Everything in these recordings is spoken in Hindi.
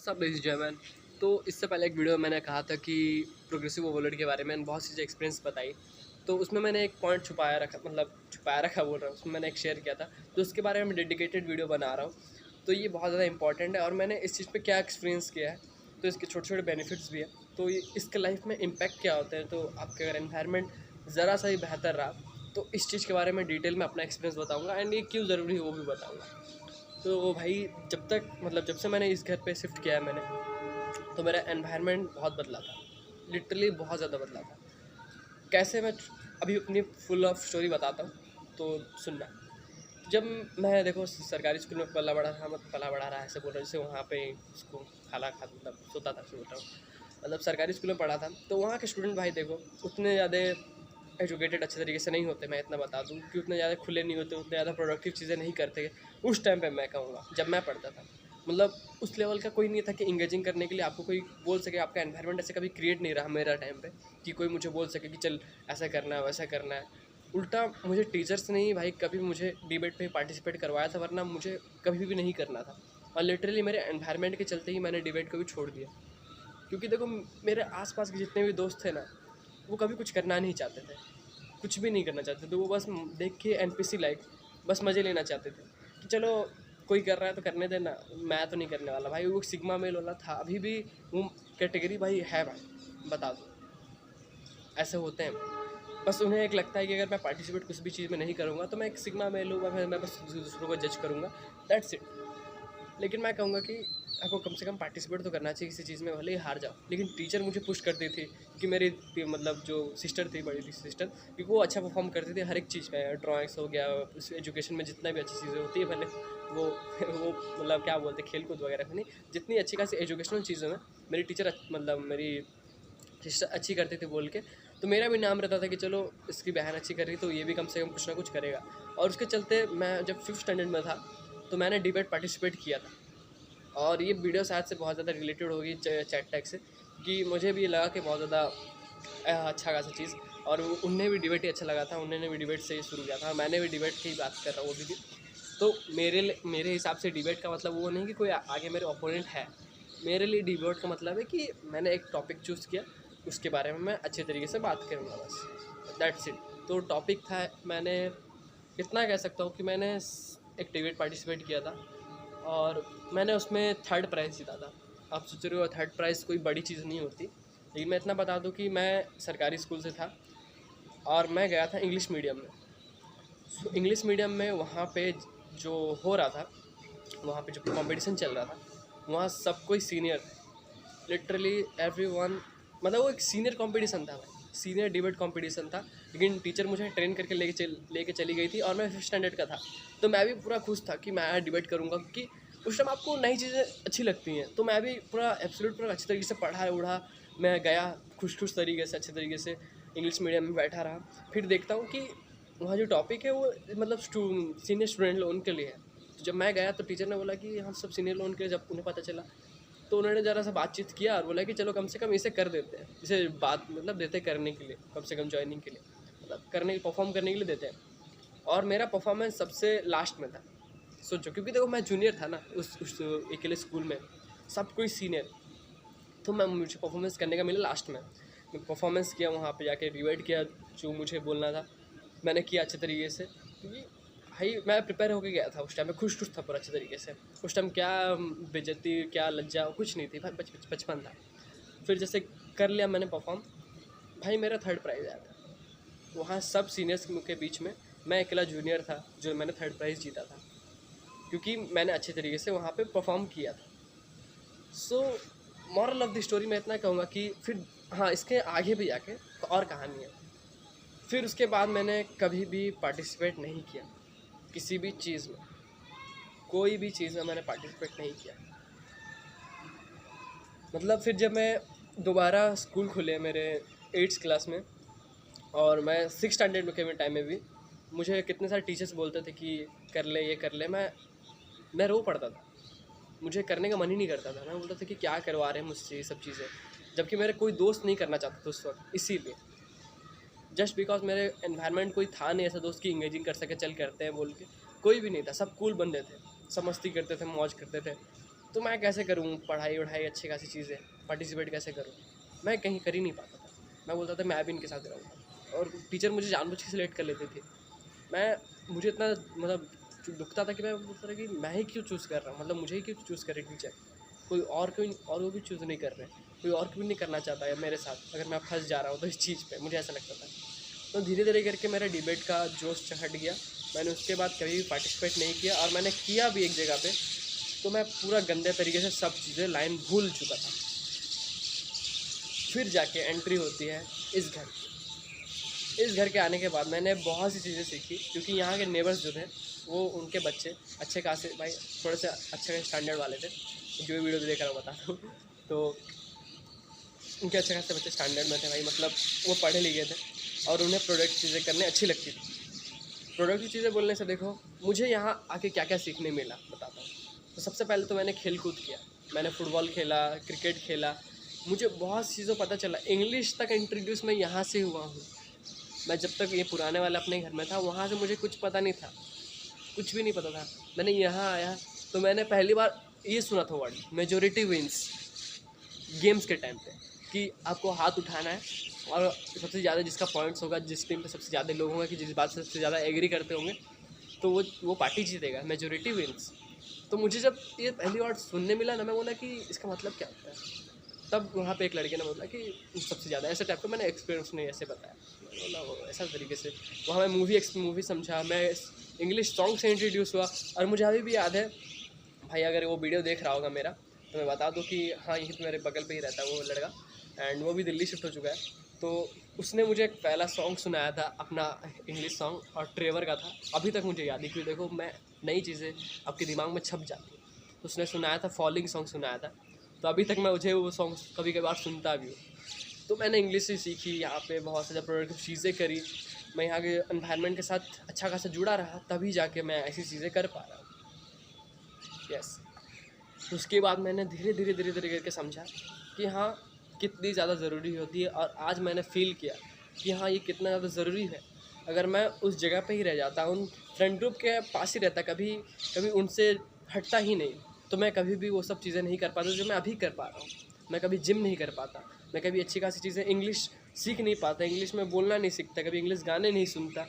सब लेडीज जैमैन। तो इससे पहले एक वीडियो में मैंने कहा था कि प्रोग्रेसिव ओवरलोड के बारे में बहुत सी एक्सपीरियंस बताई। तो उसमें मैंने एक पॉइंट छुपाया रखा बोल रहा हूँ, उसमें मैंने एक शेयर किया था। तो उसके बारे में डेडिकेटेड वीडियो बना रहा हूँ। तो ये बहुत ज़्यादा इंपॉर्टेंट है और मैंने इस चीज़ पे क्या एक्सपीरियंस किया है, तो इसके छोटे छोटे बेनिफिट्स भी है। तो ये इसके लाइफ में इम्पैक्ट क्या होते हैं, तो आपके अगर एनवायरनमेंट ज़रा सा ही बेहतर रहा तो इस चीज़ के बारे में डिटेल में अपना एक्सपीरियंस बताऊँगा एंड ये क्यों ज़रूरी है वो भी बताऊँगा। तो भाई जब से मैंने इस घर पे शिफ्ट किया है मैंने, तो मेरा एनवायरनमेंट बहुत बदला था, लिटरली बहुत ज़्यादा बदला था। कैसे, मैं अभी अपनी फुल ऑफ स्टोरी बताता हूँ, तो सुनना। जब मैं देखो सरकारी स्कूल में पला बड़ा रहा, ऐसे बोल रहा हूँ जैसे वहाँ पे उसको खाला खा मतलब सोता था, बोल रहा हूँ मतलब सरकारी स्कूल में पढ़ा था। तो वहाँ के स्टूडेंट भाई देखो उतने ज़्यादा एजुकेटेड अच्छे तरीके से नहीं होते, मैं इतना बता दूँ कि उतने ज़्यादा खुले नहीं होते, उतने ज़्यादा प्रोडक्टिव चीज़ें नहीं करते उस टाइम पे। मैं कहूँगा जब मैं पढ़ता था, मतलब उस लेवल का कोई नहीं था कि इंगेजिंग करने के लिए आपको कोई बोल सके। आपका एनवायरनमेंट ऐसे कभी क्रिएट नहीं रहा मेरा टाइम पे कि कोई मुझे बोल सके कि चल ऐसा करना है वैसा करना है। उल्टा मुझे टीचर्स ने ही भाई कभी मुझे डिबेट पे पार्टिसिपेट करवाया था, वरना मुझे कभी भी नहीं करना था। और लिटरली मेरे एनवायरनमेंट के चलते ही मैंने डिबेट को भी छोड़ दिया, क्योंकि देखो मेरे आसपास के जितने भी दोस्त थे ना, वो कभी कुछ करना नहीं चाहते थे, कुछ भी नहीं करना चाहते थे। वो बस देख के एनपीसी लाइक बस मज़े लेना चाहते थे कि चलो कोई कर रहा है तो करने देना, मैं तो नहीं करने वाला। भाई वो सिग्मा मेल वाला था, अभी भी वो कैटेगरी भाई है भाई, बता दो ऐसे होते हैं। बस उन्हें एक लगता है कि अगर मैं पार्टिसिपेट कुछ भी चीज़ में नहीं करूँगा तो मैं एक सिग्मा मेल हूँ, मैं बस दूसरों को जज करूँगा, दैट्स इट। लेकिन मैं कहूँगा कि आपको कम से कम पार्टिसिपेट तो करना चाहिए किसी चीज़ में, भले ही हार जाओ। लेकिन टीचर मुझे पुश करती थी कि मेरी मतलब जो सिस्टर थी, बड़ी थी सिस्टर, क्योंकि वो अच्छा परफॉर्म करती थी हर एक चीज़ में, ड्राइंग्स हो गया, उस एजुकेशन में जितना भी अच्छी चीज़ें होती है, भले वो वो मतलब क्या बोलते हैं, खेल कूद वगैरह में नहीं, जितनी अच्छी खासी एजुकेशनल चीज़ों में मेरी टीचर मतलब मेरी सिस्टर अच्छी करती थी बोल के, तो मेरा भी नाम रहता था कि चलो इसकी बहन अच्छी कर रही तो ये भी कम से कम कुछ ना कुछ करेगा। और उसके चलते मैं जब 5th स्टैंडर्ड में था तो मैंने डिबेट पार्टिसिपेट किया था। और ये वीडियो शायद से बहुत ज़्यादा रिलेटेड होगी चैट टैग से, कि मुझे भी लगा कि बहुत ज़्यादा अच्छा खासा चीज़। और उन्हें भी डिबेट ही अच्छा लगा था, उन्होंने भी डिबेट से ही शुरू किया था, मैंने भी डिबेट की बात कर रहा हूँ वो भी। तो मेरे हिसाब से डिबेट का मतलब वो नहीं कि कोई आगे मेरे ओपोनेंट है। मेरे लिए डिबेट का मतलब है कि मैंने एक टॉपिक चूज़ किया, उसके बारे में मैं अच्छे तरीके से बात करूँगा, बस दैट्स इट। तो टॉपिक था, मैंने इतना कह सकता हूँ कि मैंने एक डिबेट पार्टिसिपेट किया था और मैंने उसमें 3rd प्राइज़ जीता था। आप सोच रहे हो 3rd प्राइज़ कोई बड़ी चीज़ नहीं होती, लेकिन मैं इतना बता दूं कि मैं सरकारी स्कूल से था और मैं गया था इंग्लिश मीडियम में। सो इंग्लिश मीडियम में वहाँ पे जो हो रहा था, वहाँ पे जो कंपटीशन चल रहा था, वहाँ सब कोई सीनियर थे, लिटरली एवरीवन। मतलब वो एक सीनियर कंपटीशन था भाई, सीनियर डिबेट कंपटीशन था। लेकिन टीचर मुझे ट्रेन करके लेके चली गई थी और मैं 5th स्टैंडर्ड का था, तो मैं भी पूरा खुश था कि मैं डिबेट करूँगा, क्योंकि उस टाइम आपको नई चीज़ें अच्छी लगती हैं। तो मैं भी पूरा एब्सोल्यूट पूरा अच्छे तरीके से पढ़ा उढ़ा मैं गया, खुश तरीके से अच्छे तरीके से इंग्लिश मीडियम में बैठा रहा। फिर देखता हूँ कि वहाँ जो टॉपिक है वो मतलब सीनियर स्टूडेंट लोगों के लिए है। तो जब मैं गया तो टीचर ने बोला कि हम सब सीनियर लोगों के लिए, जब उन्हें पता चला तो उन्होंने ज़रा सा बातचीत किया और बोला कि चलो कम से कम इसे कर देते हैं, इसे बात मतलब देते करने के लिए, कम से कम ज्वाइनिंग के लिए, मतलब करने परफॉर्म करने के लिए देते हैं। और मेरा परफॉर्मेंस सबसे लास्ट में था। सोचो, क्योंकि देखो मैं जूनियर था ना उस अकेले स्कूल में, सब कोई सीनियर, तो मुझे परफॉर्मेंस करने का मिला लास्ट में। मैं परफॉर्मेंस किया, वहाँ पे जाके डिबेट किया, जो मुझे बोलना था मैंने किया अच्छे तरीके से, क्योंकि भाई मैं प्रिपेयर होके गया था। उस टाइम मैं खुश था पूरा अच्छे तरीके से। उस टाइम क्या बेइज्जती क्या लज्जा कुछ नहीं थी भाई, बचपन था। फिर जैसे कर लिया मैंने परफॉर्म, भाई मेरा 3rd प्राइज़ आया था। वहाँ सब सीनियर्स के बीच में मैं अकेला जूनियर था जो मैंने 3rd प्राइज़ जीता था, क्योंकि मैंने अच्छे तरीके से वहाँ पे परफॉर्म किया था। So moral of the story मैं इतना कहूँगा कि फिर हाँ, इसके आगे भी जाके तो और कहानी है। फिर उसके बाद मैंने कभी भी पार्टिसिपेट नहीं किया किसी भी चीज़ में, कोई भी चीज़ में मैंने पार्टिसिपेट नहीं किया। मतलब फिर जब मैं दोबारा स्कूल खुले मेरे 8th क्लास में, और मैं 6th स्टैंडर्ड में के टाइम में भी मुझे कितने सारे टीचर्स बोलते थे कि कर ले ये कर ले, मैं रो पड़ता था, मुझे करने का मन ही नहीं करता था। मैं बोलता था कि क्या करवा रहे हैं मुझसे ये सब चीज़ें, जबकि मेरे कोई दोस्त नहीं करना चाहता था उस वक्त। इसीलिए जस्ट बिकॉज मेरे एनवायरनमेंट कोई था नहीं ऐसा दोस्त की इंगेजिंग कर सके, चल करते हैं बोल के, कोई भी नहीं था। सब कूल बंदे थे, सब मस्ती करते थे, मौज करते थे। तो मैं कैसे करूँ पढ़ाई वढ़ाई अच्छी खासी चीज़ें, पार्टिसिपेट कैसे करूँ? मैं कहीं कर ही नहीं पाता था। मैं बोलता था मैं भी इनके साथ रहूँगा, और टीचर मुझे जानबूझ के सिलेक्ट कर लेते थे। मुझे इतना मतलब दुखता था कि मैं बोलता था कि मैं ही क्यों चूज़ कर रहा हूँ, मतलब मुझे ही क्यों चूज़ करे टीचर, कोई और वो भी चूज़ नहीं कर रहे, कोई और क्यों नहीं करना चाहता है मेरे साथ, अगर मैं फंस जा रहा हूँ तो इस चीज़ पे मुझे ऐसा लगता था। तो धीरे धीरे करके मेरा डिबेट का जोश हट गया। मैंने उसके बाद कभी भी पार्टिसिपेट नहीं किया, और मैंने किया भी एक जगह पे तो मैं पूरा गंदे तरीके से सब चीज़ें लाइन भूल चुका था। फिर जाके एंट्री होती है इस घर की। इस घर के आने के बाद मैंने बहुत सी चीज़ें सीखी, क्योंकि यहाँ के नेबर्स जो थे वो उनके बच्चे अच्छे खासे भाई थोड़े से अच्छे स्टैंडर्ड वाले थे, जो भी वीडियो देख रहा हूँ बता रहा हूँ। तो उनके अच्छे खासे बच्चे स्टैंडर्ड में थे भाई, मतलब वो पढ़े लिखे थे और उन्हें प्रोडक्ट चीज़ें करने अच्छी लगती थी। प्रोडक्टिव चीज़ें बोलने से देखो मुझे यहाँ आके क्या क्या सीखने मिला बताता हूँ। तो सबसे पहले तो मैंने खेल कूद किया, मैंने फुटबॉल खेला, क्रिकेट खेला, मुझे बहुत चीज़ों पता चला। इंग्लिश तक इंट्रोड्यूस मैं यहाँ से हुआ हूँ। मैं जब तक ये पुराने वाले अपने घर में था वहाँ से मुझे कुछ पता नहीं था, कुछ भी नहीं पता था। मैंने यहाँ आया तो मैंने पहली बार ये सुना था वर्ड मेजोरिटी विंस गेम्स के टाइम पे, कि आपको हाथ उठाना है और सबसे ज़्यादा जिसका पॉइंट्स होगा, जिस टीम पे सबसे ज़्यादा लोग होंगे कि जिस बात से सबसे ज़्यादा एग्री करते होंगे तो वो पार्टी जीतेगा, मेजोरिटी विंस। तो मुझे जब ये पहली बार सुनने मिला ना, मैं बोला कि इसका मतलब क्या होता है। तब वहाँ पे एक लड़के ने बोला कि सबसे ज़्यादा ऐसे टाइप का, मैंने एक्सपीरियंस नहीं ऐसे बताया, मैं बोला वो ऐसा तरीके से। वहाँ मैं मूवी समझा, मैं इंग्लिश सॉन्ग से इंट्रोड्यूस हुआ। और मुझे अभी भी याद है भाई, अगर वो वीडियो देख रहा होगा मेरा तो मैं बता दूं कि हाँ यही तो मेरे बगल पे ही रहता है वो लड़का, एंड वो भी दिल्ली शिफ्ट हो चुका है। तो उसने मुझे एक पहला सॉन्ग सुनाया था अपना, इंग्लिश सॉन्ग, और ट्रेवर का था। अभी तक मुझे याद है, क्योंकि देखो मैं नई चीज़ें आपके दिमाग में छप जाती है। तो उसने सुनाया था, फॉलिंग सॉन्ग सुनाया था। तो अभी तक मैं मुझे वो सॉन्ग कभी कभार सुनता भी हूँ। तो मैंने इंग्लिश से सीखी, यहाँ पे बहुत सारी प्रोडक्टिव चीज़ें करी, मैं यहाँ के एनवायरनमेंट के साथ अच्छा खासा जुड़ा रहा, तभी जाके मैं ऐसी चीज़ें कर पा रहा हूँ। यस। तो उसके बाद मैंने धीरे धीरे करके समझा कि हाँ कितनी ज़्यादा ज़रूरी होती है, और आज मैंने फ़ील किया कि हाँ ये कितना ज़्यादा ज़रूरी है। अगर मैं उस जगह पे ही रह जाता, उन फ्रेंड ग्रुप के पास ही रहता, कभी कभी उनसे हटता ही नहीं, तो मैं कभी भी वो सब चीज़ें नहीं कर पाता जो मैं अभी कर पा रहा हूँ। मैं कभी जिम नहीं कर पाता, मैं कभी अच्छी खासी चीज़ें इंग्लिश सीख नहीं पाता, इंग्लिश में बोलना नहीं सीखता, कभी इंग्लिश गाने नहीं सुनता,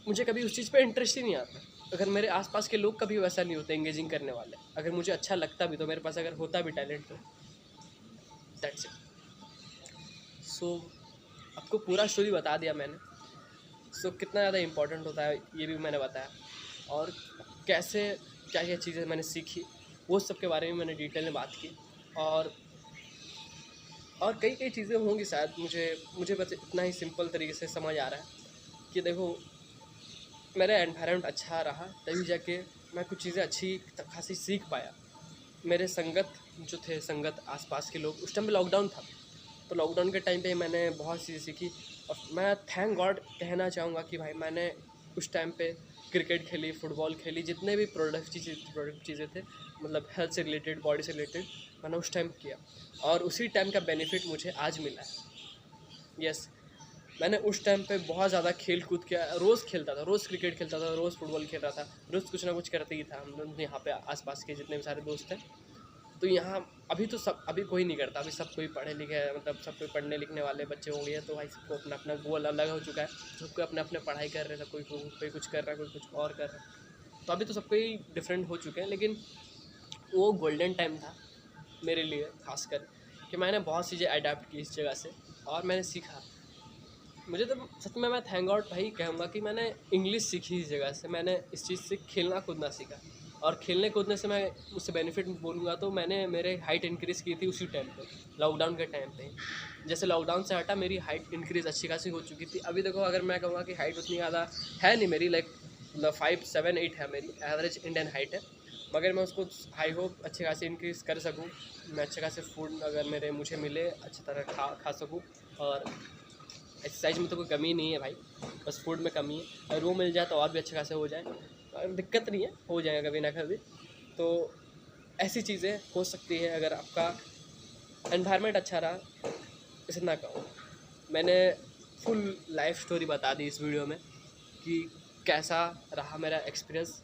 मुझे कभी उस चीज़ पे इंटरेस्ट ही नहीं आता। अगर मेरे आसपास के लोग कभी वैसा नहीं होते एंगेजिंग करने वाले, अगर मुझे अच्छा लगता भी तो मेरे पास अगर होता भी टैलेंट, तो दैट्स इट। सो आपको पूरा स्टोरी बता दिया मैंने। सो कितना ज़्यादा इम्पोर्टेंट होता है ये भी मैंने बताया, और कैसे क्या क्या चीज़ें मैंने सीखी वो सब के बारे में मैंने डिटेल में बात की। और कई चीज़ें होंगी शायद, मुझे बस इतना ही सिंपल तरीके से समझ आ रहा है कि देखो मेरा एनवायरनमेंट अच्छा रहा, तभी जाके मैं कुछ चीज़ें अच्छी खासी सीख पाया। मेरे संगत आसपास के लोग, उस टाइम पे लॉकडाउन था, तो लॉकडाउन के टाइम पे मैंने बहुत चीज़ें सीखी। और मैं थैंक गॉड कहना चाहूँगा कि भाई मैंने उस टाइम पे क्रिकेट खेली, फुटबॉल खेली, जितने भी प्रोडक्टिव चीज़ें थे, मतलब हेल्थ से रिलेटेड, बॉडी से रिलेटेड, मैंने उस टाइम किया, और उसी टाइम का बेनिफिट मुझे आज मिला है। यस। मैंने उस टाइम पे बहुत ज़्यादा खेल कूद किया, रोज़ खेलता था, रोज़ क्रिकेट खेलता था, रोज़ फुटबॉल खेल रहा था, रोज़ कुछ ना कुछ करते ही था। हम लोग यहाँ पे आसपास के जितने भी सारे दोस्त हैं, तो यहाँ अभी कोई नहीं करता, अभी सब कोई पढ़े लिखे है, मतलब सब कोई पढ़ने लिखने वाले बच्चे हो गए, तो भाई सबको अपना अपना गोल अलग हो चुका है, सबको अपने अपने पढ़ाई कर रहे हैं, कोई कुछ कर रहा है, कोई कुछ और कर रहा है। तो अभी तो सबको ही डिफरेंट हो चुके हैं, लेकिन वो गोल्डन टाइम था मेरे लिए खासकर, कि मैंने बहुत चीज़ें अडेप्ट की इस जगह से, और मैंने सीखा। मुझे तो सच में मैं थैंक गॉड भाई कहूँगा कि मैंने इंग्लिश सीखी इस जगह से, मैंने इस चीज़ से खेलना कूदना सीखा। और खेलने कूदने से मैं उससे बेनिफिट बोलूँगा तो मैंने मेरे हाइट इंक्रीज़ की थी उसी टाइम पे, लॉकडाउन के टाइम पे। जैसे लॉकडाउन से हटा मेरी हाइट इंक्रीज़ अच्छी खासी हो चुकी थी। अभी देखो अगर मैं कहूँगा कि हाइट उतनी ज़्यादा है नहीं मेरी, लाइक मतलब 5'7" 8" है मेरी एवरेज इंडियन हाइट है, मगर मैं उसको हाई होप अच्छे खासे इंक्रीज़ कर सकूँ। मैं अच्छे खासे फूड अगर मुझे मिले अच्छी तरह खा सकूँ, और एक्सरसाइज में तो कोई कमी नहीं है भाई, बस फूड में कमी है। अगर वो मिल जाए तो और भी अच्छे खासे हो जाए, दिक्कत नहीं है, हो जाएगा कभी ना कभी। तो ऐसी चीज़ें हो सकती है अगर आपका एनवायरनमेंट अच्छा रहा। इतना कहूँ मैंने फुल लाइफ स्टोरी बता दी इस वीडियो में कि कैसा रहा मेरा एक्सपीरियंस,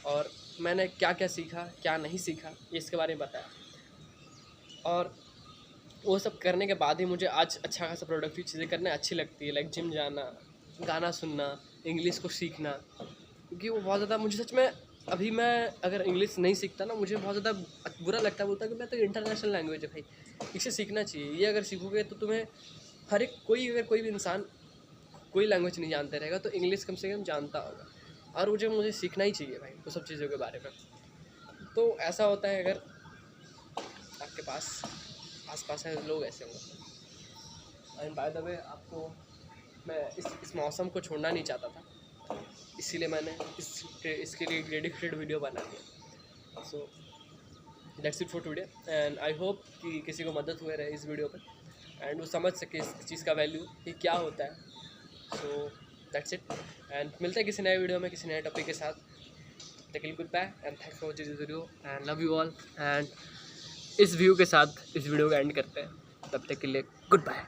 और मैंने क्या क्या सीखा, क्या नहीं सीखा, ये इसके बारे में बताया। और वो सब करने के बाद ही मुझे आज अच्छा खासा प्रोडक्टिव चीज़ें करने अच्छी लगती है, लाइक जिम जाना, गाना सुनना, इंग्लिश को सीखना, क्योंकि वो बहुत ज़्यादा मुझे सच में, अभी मैं अगर इंग्लिश नहीं सीखता ना, मुझे बहुत ज़्यादा बुरा लगता, बोलता कि मैं तो इंटरनेशनल लैंग्वेज है भाई, इसे सीखना चाहिए। ये अगर सीखोगे तो तुम्हें हर एक अगर कोई भी इंसान कोई लैंग्वेज नहीं जानते रहेगा तो इंग्लिश कम से कम जानता होगा, और मुझे सीखना ही चाहिए भाई वो सब चीज़ों के बारे में। तो ऐसा होता है अगर आपके पास आसपास है लोग ऐसे होंगे। एंड बाय द वे, आपको मैं इस मौसम को छोड़ना नहीं चाहता था, इसीलिए मैंने इसके लिए डेडिकेटेड वीडियो बना दिया। So that's it for today, and I hope कि किसी को मदद हुए रहे इस वीडियो पर, एंड वो समझ सके इस चीज़ का वैल्यू कि क्या होता है। सो दैट्स इट, एंड मिलते हैं किसी नए वीडियो में किसी नए टॉपिक के साथ। Take goodbye and thanks for watching this video and love you all. And इस व्यू के साथ इस वीडियो को एंड करते हैं, तब तक के लिए गुड बाय।